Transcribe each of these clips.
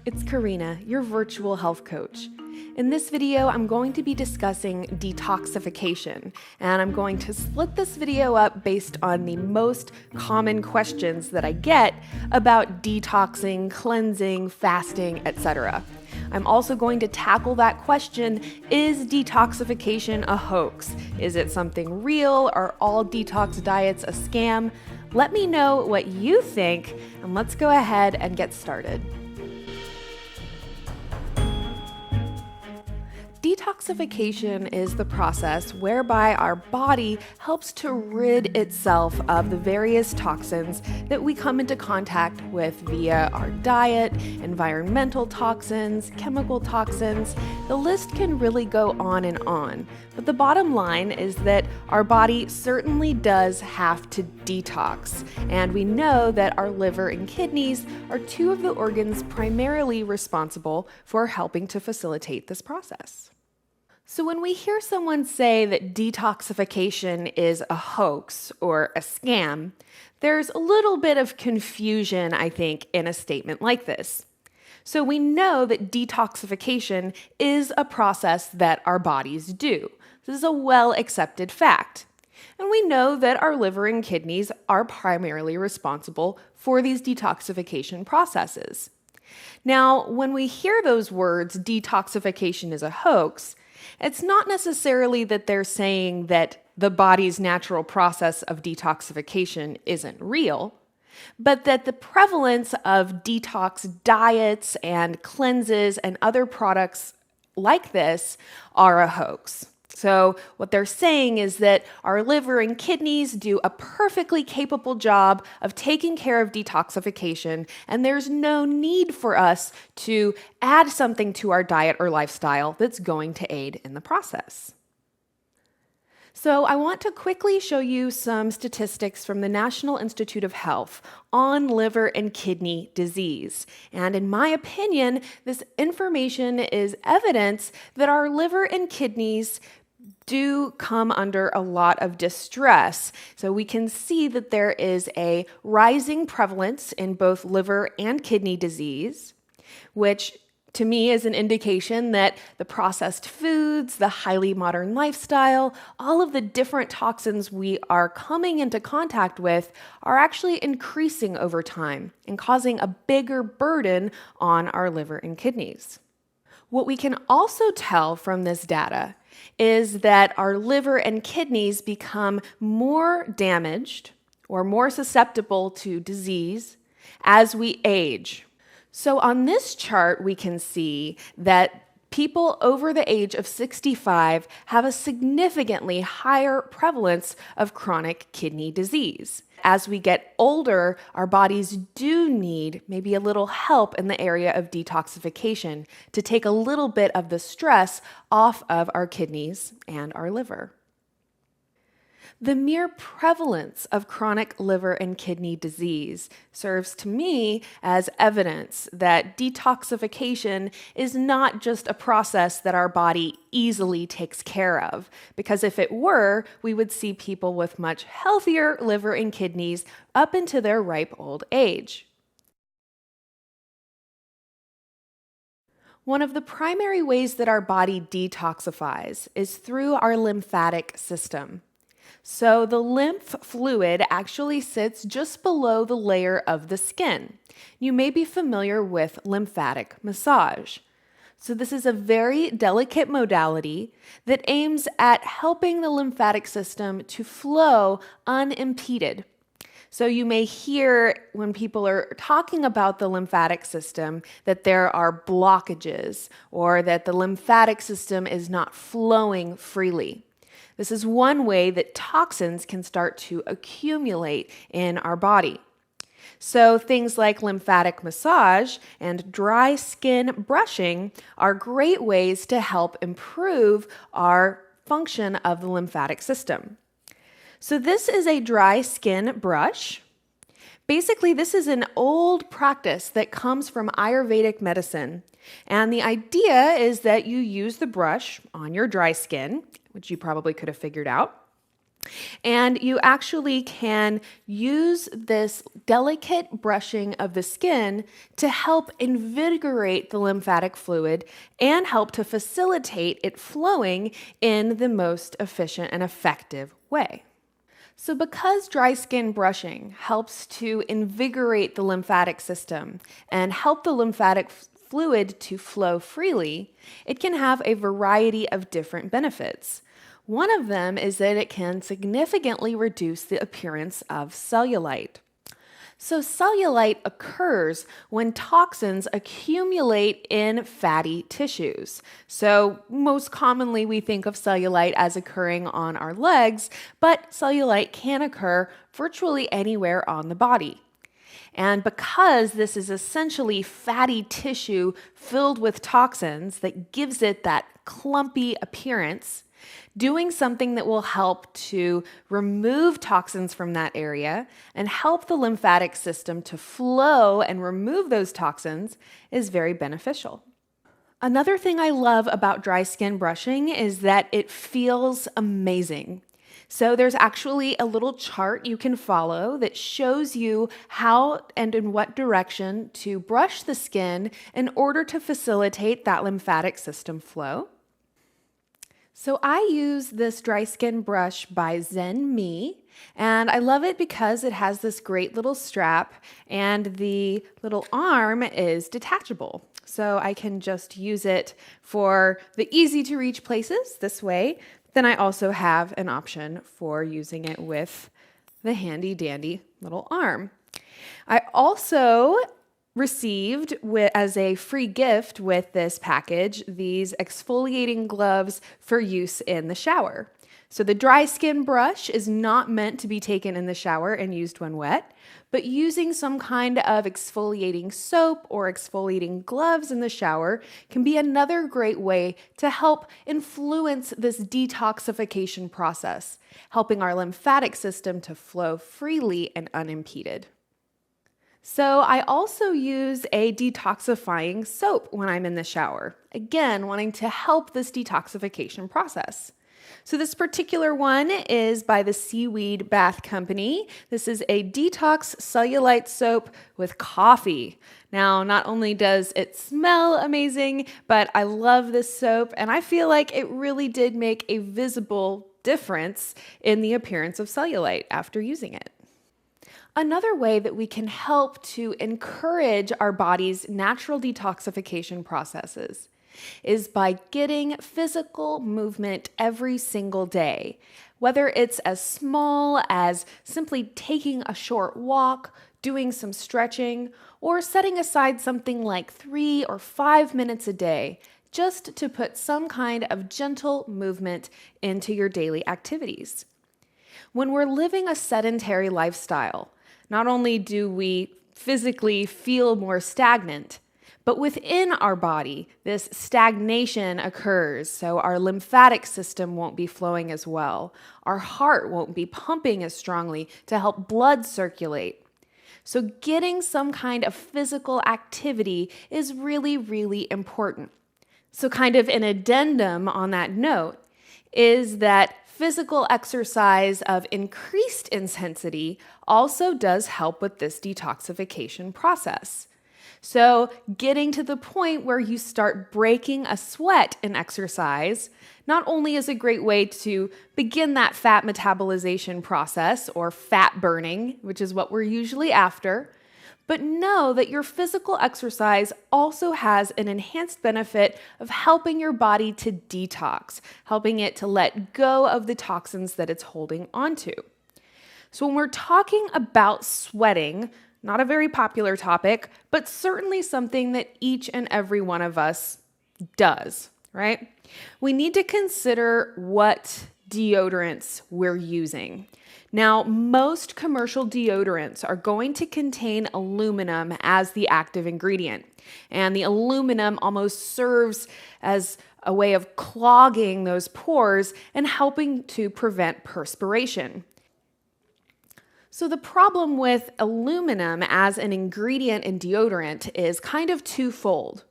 it's Karina, your virtual health coach. In this video, I'm going to be discussing detoxification, and I'm going to split this video up based on the most common questions that I get about detoxing, cleansing, fasting, etc. I'm also going to tackle that question, is detoxification a hoax? Is it something real? Are all detox diets a scam? Let me know what you think, and let's go ahead and get started. Detoxification is the process whereby our body helps to rid itself of the various toxins that we come into contact with via our diet, environmental toxins, chemical toxins. The list can really go on and on. But the bottom line is that our body certainly does have to detox. And we know that our liver and kidneys are two of the organs primarily responsible for helping to facilitate this process. So when we hear someone say that detoxification is a hoax or a scam, there's a little bit of confusion, I think, in a statement like this. So we know that detoxification is a process that our bodies do. This is a well-accepted fact. And we know that our liver and kidneys are primarily responsible for these detoxification processes. Now, when we hear those words, detoxification is a hoax, it's not necessarily that they're saying that the body's natural process of detoxification isn't real, but that the prevalence of detox diets and cleanses and other products like this are a hoax. So what they're saying is that our liver and kidneys do a perfectly capable job of taking care of detoxification, and there's no need for us to add something to our diet or lifestyle that's going to aid in the process. So I want to quickly show you some statistics from the National Institute of Health on liver and kidney disease. And in my opinion, this information is evidence that our liver and kidneys do come under a lot of distress. So we can see that there is a rising prevalence in both liver and kidney disease, which to me is an indication that the processed foods, the highly modern lifestyle, all of the different toxins we are coming into contact with are actually increasing over time and causing a bigger burden on our liver and kidneys. What we can also tell from this data is that our liver and kidneys become more damaged or more susceptible to disease as we age. So on this chart, we can see that people over the age of 65 have a significantly higher prevalence of chronic kidney disease. As we get older, our bodies do need maybe a little help in the area of detoxification to take a little bit of the stress off of our kidneys and our liver. The mere prevalence of chronic liver and kidney disease serves to me as evidence that detoxification is not just a process that our body easily takes care of, because if it were, we would see people with much healthier liver and kidneys up into their ripe old age. One of the primary ways that our body detoxifies is through our lymphatic system. So the lymph fluid actually sits just below the layer of the skin. You may be familiar with lymphatic massage. So this is a very delicate modality that aims at helping the lymphatic system to flow unimpeded. So you may hear when people are talking about the lymphatic system that there are blockages or that the lymphatic system is not flowing freely. This is one way that toxins can start to accumulate in our body. So things like lymphatic massage and dry skin brushing are great ways to help improve our function of the lymphatic system. So this is a dry skin brush. Basically, this is an old practice that comes from Ayurvedic medicine. And the idea is that you use the brush on your dry skin, which you probably could have figured out. And you actually can use this delicate brushing of the skin to help invigorate the lymphatic fluid and help to facilitate it flowing in the most efficient and effective way. So because dry skin brushing helps to invigorate the lymphatic system and help the lymphatic fluid to flow freely, it can have a variety of different benefits. One of them is that it can significantly reduce the appearance of cellulite. So cellulite occurs when toxins accumulate in fatty tissues. So most commonly we think of cellulite as occurring on our legs, but cellulite can occur virtually anywhere on the body. And because this is essentially fatty tissue filled with toxins that gives it that clumpy appearance, doing something that will help to remove toxins from that area and help the lymphatic system to flow and remove those toxins is very beneficial. Another thing I love about dry skin brushing is that it feels amazing. So there's actually a little chart you can follow that shows you how and in what direction to brush the skin in order to facilitate that lymphatic system flow. So I use this dry skin brush by ZEN ME, and I love it because it has this great little strap and the little arm is detachable. So I can just use it for the easy to reach places this way. Then I also have an option for using it with the handy dandy little arm. I also received as a free gift with this package these exfoliating gloves for use in the shower. So the dry skin brush is not meant to be taken in the shower and used when wet, but using some kind of exfoliating soap or exfoliating gloves in the shower can be another great way to help influence this detoxification process, helping our lymphatic system to flow freely and unimpeded. So I also use a detoxifying soap when I'm in the shower, again, wanting to help this detoxification process. So this particular one is by the Seaweed Bath Company. This is a detox cellulite soap with coffee. Now, not only does it smell amazing, but I love this soap, and I feel like it really did make a visible difference in the appearance of cellulite after using it. Another way that we can help to encourage our body's natural detoxification processes is by getting physical movement every single day, whether it's as small as simply taking a short walk, doing some stretching, or setting aside something like 3 or 5 minutes a day just to put some kind of gentle movement into your daily activities. When we're living a sedentary lifestyle, not only do we physically feel more stagnant, but within our body, this stagnation occurs. So our lymphatic system won't be flowing as well. Our heart won't be pumping as strongly to help blood circulate. So getting some kind of physical activity is really, really important. So kind of an addendum on that note is that physical exercise of increased intensity also does help with this detoxification process. So getting to the point where you start breaking a sweat in exercise not only is a great way to begin that fat metabolization process or fat burning, which is what we're usually after, but know that your physical exercise also has an enhanced benefit of helping your body to detox, helping it to let go of the toxins that it's holding onto. So when we're talking about sweating, not a very popular topic, but certainly something that each and every one of us does, right? We need to consider what deodorants we're using. Now, most commercial deodorants are going to contain aluminum as the active ingredient, and the aluminum almost serves as a way of clogging those pores and helping to prevent perspiration. So the problem with aluminum as an ingredient in deodorant is kind of twofold.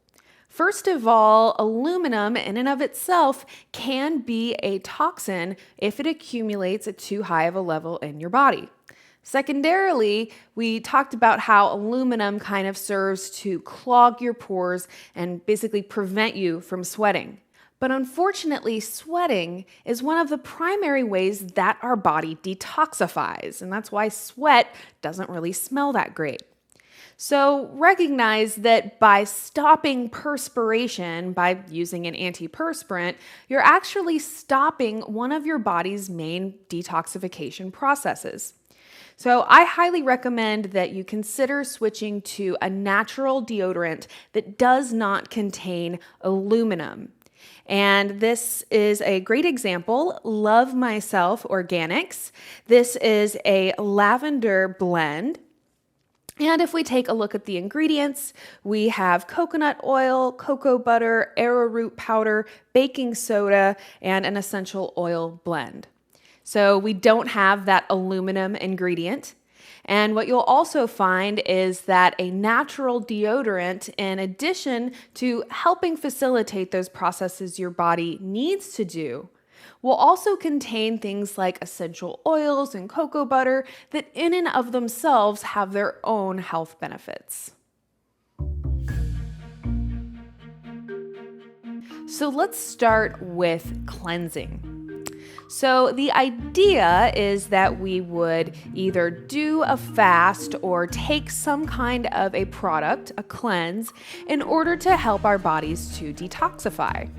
First of all, aluminum in and of itself can be a toxin if it accumulates at too high of a level in your body. Secondarily, we talked about how aluminum kind of serves to clog your pores and basically prevent you from sweating. But unfortunately, sweating is one of the primary ways that our body detoxifies, and that's why sweat doesn't really smell that great. So recognize that by stopping perspiration, by using an antiperspirant, you're actually stopping one of your body's main detoxification processes. So I highly recommend that you consider switching to a natural deodorant that does not contain aluminum. And this is a great example, Love Myself Organics. This is a lavender blend. And if we take a look at the ingredients, we have coconut oil, cocoa butter, arrowroot powder, baking soda, and an essential oil blend. So we don't have that aluminum ingredient. And what you'll also find is that a natural deodorant, in addition to helping facilitate those processes your body needs to do, will also contain things like essential oils and cocoa butter that in and of themselves have their own health benefits. So let's start with cleansing. So the idea is that we would either do a fast or take some kind of a product, a cleanse, in order to help our bodies to detoxify.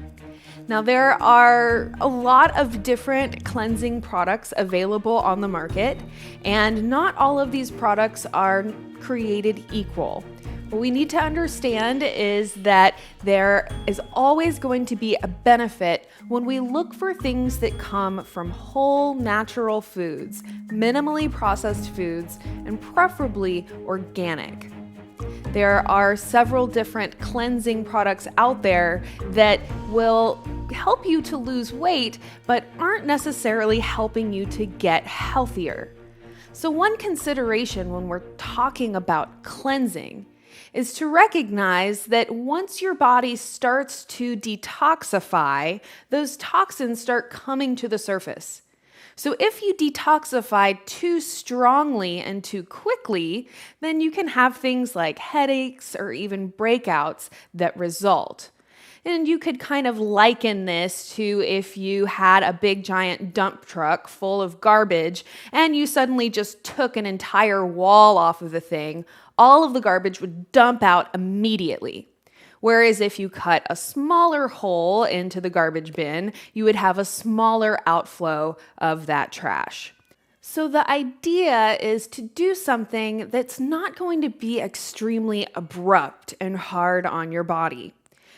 Now, there are a lot of different cleansing products available on the market, and not all of these products are created equal. What we need to understand is that there is always going to be a benefit when we look for things that come from whole natural foods, minimally processed foods, and preferably organic. There are several different cleansing products out there that will help you to lose weight, but aren't necessarily helping you to get healthier. So one consideration when we're talking about cleansing is to recognize that once your body starts to detoxify, those toxins start coming to the surface. So if you detoxify too strongly and too quickly, then you can have things like headaches or even breakouts that result. And you could kind of liken this to if you had a big giant dump truck full of garbage and you suddenly just took an entire wall off of the thing, all of the garbage would dump out immediately. Whereas if you cut a smaller hole into the garbage bin, you would have a smaller outflow of that trash. So the idea is to do something that's not going to be extremely abrupt and hard on your body.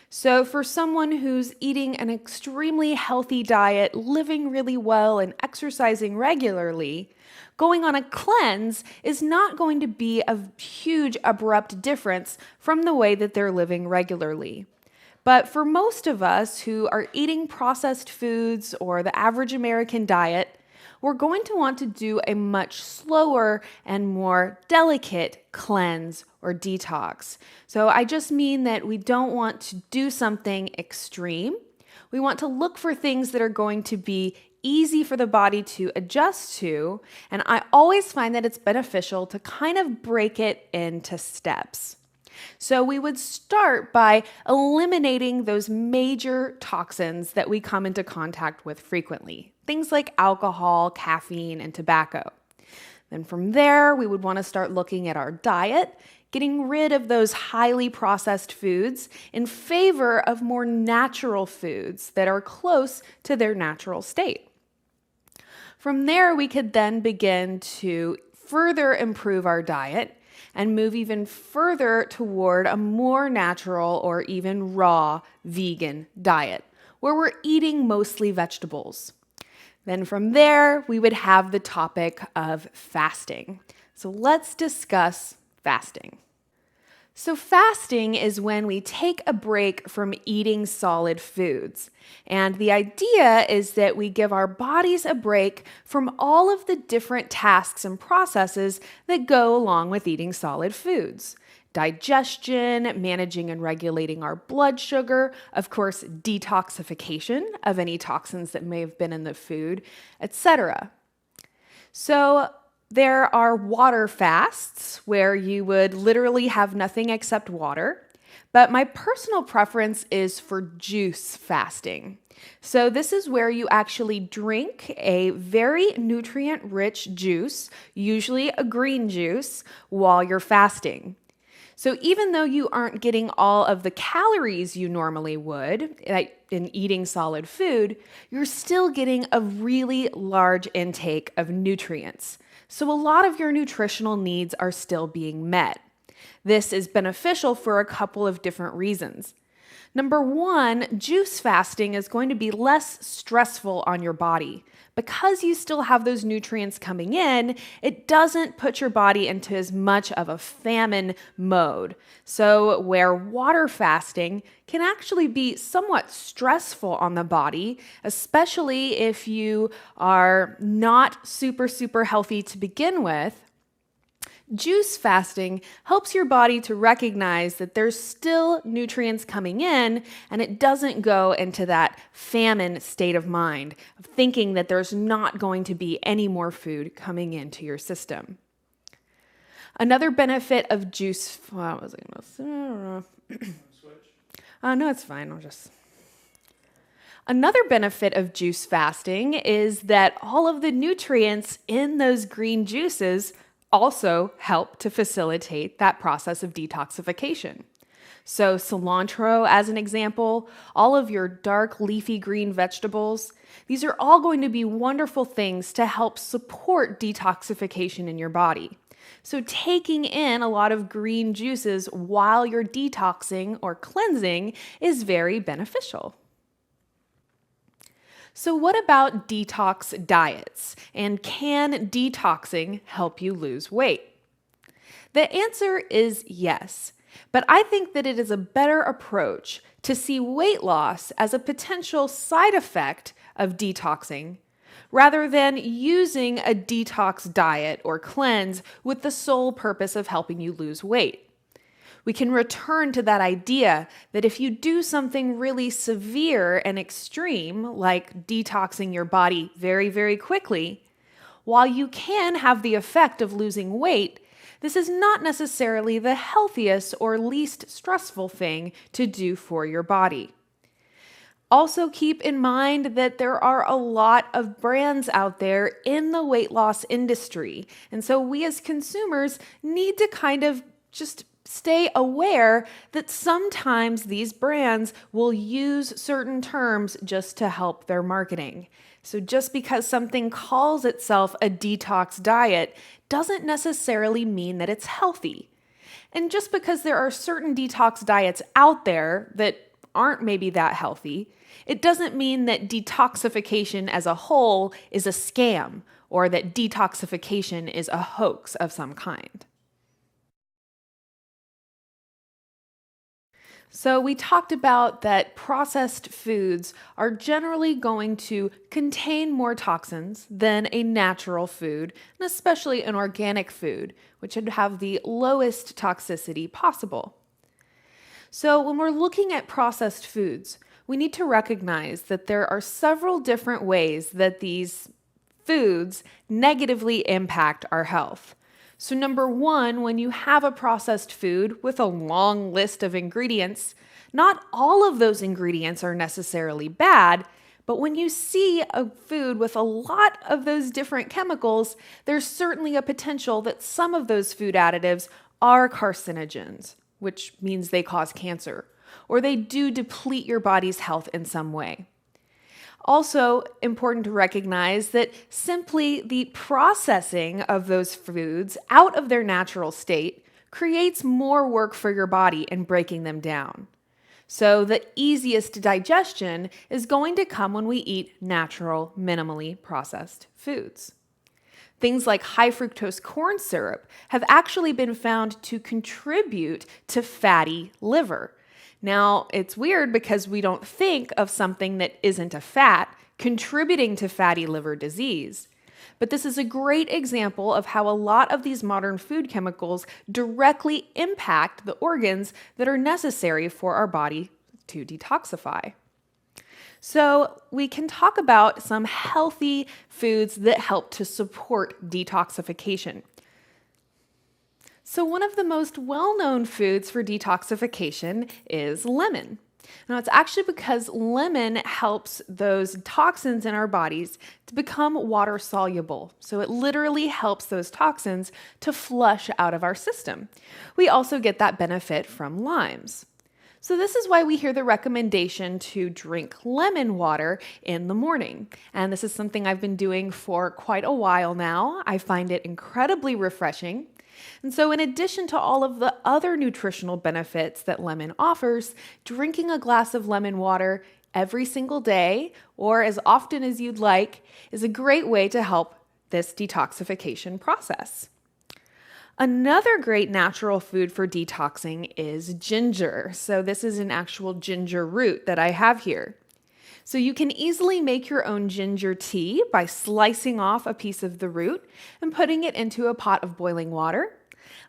So for someone who's eating an extremely healthy diet, living really well, and exercising regularly, going on a cleanse is not going to be a huge abrupt difference from the way that they're living regularly. But for most of us who are eating processed foods or the average American diet, we're going to want to do a much slower and more delicate cleanse or detox. So I just mean that we don't want to do something extreme. We want to look for things that are going to be easy for the body to adjust to, and I always find that it's beneficial to kind of break it into steps. So we would start by eliminating those major toxins that we come into contact with frequently, things like alcohol, caffeine, and tobacco. Then from there, we would want to start looking at our diet, getting rid of those highly processed foods in favor of more natural foods that are close to their natural state. From there, we could then begin to further improve our diet and move even further toward a more natural or even raw vegan diet, where we're eating mostly vegetables. Then from there, we would have the topic of fasting. So let's discuss fasting. So fasting is when we take a break from eating solid foods. And the idea is that we give our bodies a break from all of the different tasks and processes that go along with eating solid foods. digestion, managing and regulating our blood sugar, of course, detoxification of any toxins that may have been in the food, etc. So there are water fasts where you would literally have nothing except water, but my personal preference is for juice fasting. So this is where you actually drink a very nutrient-rich juice, usually a green juice, while you're fasting. So even though you aren't getting all of the calories you normally would in eating solid food, you're still getting a really large intake of nutrients. So a lot of your nutritional needs are still being met. This is beneficial for a couple of different reasons. Number one, juice fasting is going to be less stressful on your body. Because you still have those nutrients coming in, it doesn't put your body into as much of a famine mode. So where water fasting can actually be somewhat stressful on the body, especially if you are not super healthy to begin with, juice fasting helps your body to recognize that there's still nutrients coming in and it doesn't go into that famine state of mind of thinking that there's not going to be any more food coming into your system. Another benefit of juice, what was I going to say? No, it's fine. Another benefit of juice fasting is that all of the nutrients in those green juices also help to facilitate that process of detoxification. So cilantro, as an example, all of your dark leafy green vegetables, these are all going to be wonderful things to help support detoxification in your body. So taking in a lot of green juices while you're detoxing or cleansing is very beneficial. So what about detox diets? And can detoxing help you lose weight? The answer is yes, but I think that it is a better approach to see weight loss as a potential side effect of detoxing rather than using a detox diet or cleanse with the sole purpose of helping you lose weight. We can return to that idea that if you do something really severe and extreme, like detoxing your body very quickly, while you can have the effect of losing weight, this is not necessarily the healthiest or least stressful thing to do for your body. Also keep in mind that there are a lot of brands out there in the weight loss industry, and so we as consumers need to kind of just stay aware that sometimes these brands will use certain terms just to help their marketing. So just because something calls itself a detox diet doesn't necessarily mean that it's healthy. And just because there are certain detox diets out there that aren't maybe that healthy, it doesn't mean that detoxification as a whole is a scam or that detoxification is a hoax of some kind. So we talked about that processed foods are generally going to contain more toxins than a natural food, and especially an organic food, which would have the lowest toxicity possible. So when we're looking at processed foods, we need to recognize that there are several different ways that these foods negatively impact our health. So number one, when you have a processed food with a long list of ingredients, not all of those ingredients are necessarily bad, but when you see a food with a lot of those different chemicals, there's certainly a potential that some of those food additives are carcinogens, which means they cause cancer, or they do deplete your body's health in some way. Also important to recognize that simply the processing of those foods out of their natural state creates more work for your body in breaking them down. So the easiest digestion is going to come when we eat natural, minimally processed foods. Things like high fructose corn syrup have actually been found to contribute to fatty liver. Now, it's weird because we don't think of something that isn't a fat contributing to fatty liver disease. But this is a great example of how a lot of these modern food chemicals directly impact the organs that are necessary for our body to detoxify. So we can talk about some healthy foods that help to support detoxification. So one of the most well-known foods for detoxification is lemon. Now, it's actually because lemon helps those toxins in our bodies to become water soluble. So it literally helps those toxins to flush out of our system. We also get that benefit from limes. So this is why we hear the recommendation to drink lemon water in the morning. And this is something I've been doing for quite a while now. I find it incredibly refreshing. And so in addition to all of the other nutritional benefits that lemon offers, drinking a glass of lemon water every single day, or as often as you'd like, is a great way to help this detoxification process. Another great natural food for detoxing is ginger. So this is an actual ginger root that I have here. So you can easily make your own ginger tea by slicing off a piece of the root and putting it into a pot of boiling water.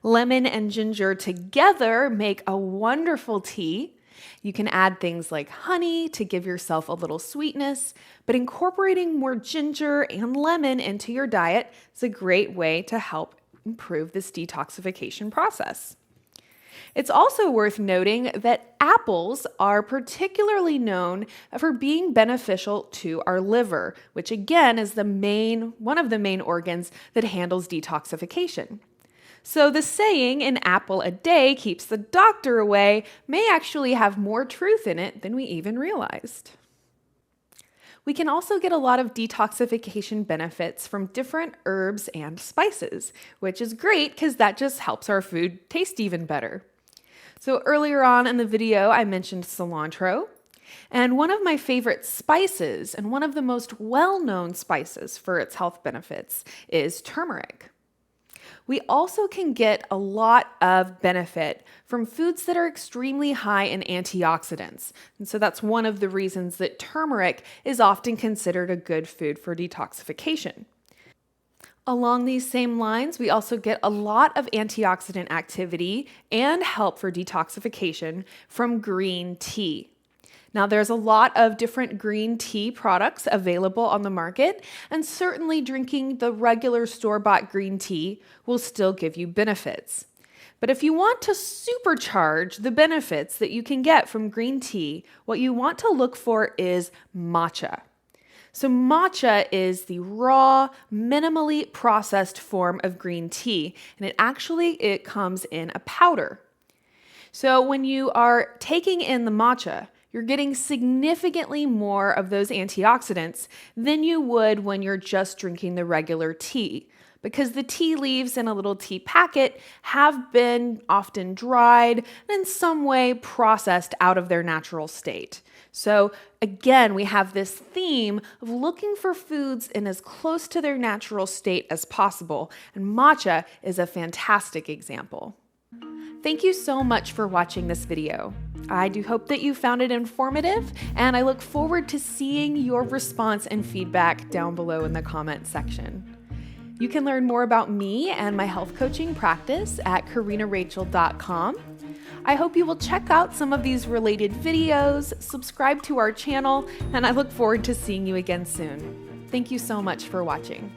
Lemon and ginger together make a wonderful tea. You can add things like honey to give yourself a little sweetness, but incorporating more ginger and lemon into your diet is a great way to help improve this detoxification process. It's also worth noting that apples are particularly known for being beneficial to our liver, which again is one of the main organs that handles detoxification. So the saying, "an apple a day keeps the doctor away," may actually have more truth in it than we even realized. We can also get a lot of detoxification benefits from different herbs and spices, which is great because that just helps our food taste even better. So earlier on in the video, I mentioned cilantro, and one of my favorite spices and one of the most well-known spices for its health benefits is turmeric. We also can get a lot of benefit from foods that are extremely high in antioxidants. And so that's one of the reasons that turmeric is often considered a good food for detoxification. Along these same lines, we also get a lot of antioxidant activity and help for detoxification from green tea. Now, there's a lot of different green tea products available on the market, and certainly drinking the regular store-bought green tea will still give you benefits. But if you want to supercharge the benefits that you can get from green tea, what you want to look for is matcha. So matcha is the raw, minimally processed form of green tea, and it comes in a powder. So when you are taking in the matcha, you're getting significantly more of those antioxidants than you would when you're just drinking the regular tea, because the tea leaves in a little tea packet have been often dried and in some way processed out of their natural state. So again, we have this theme of looking for foods in as close to their natural state as possible, and matcha is a fantastic example. Thank you so much for watching this video. I do hope that you found it informative, and I look forward to seeing your response and feedback down below in the comment section. You can learn more about me and my health coaching practice at karinarachel.com. I hope you will check out some of these related videos, subscribe to our channel, and I look forward to seeing you again soon. Thank you so much for watching.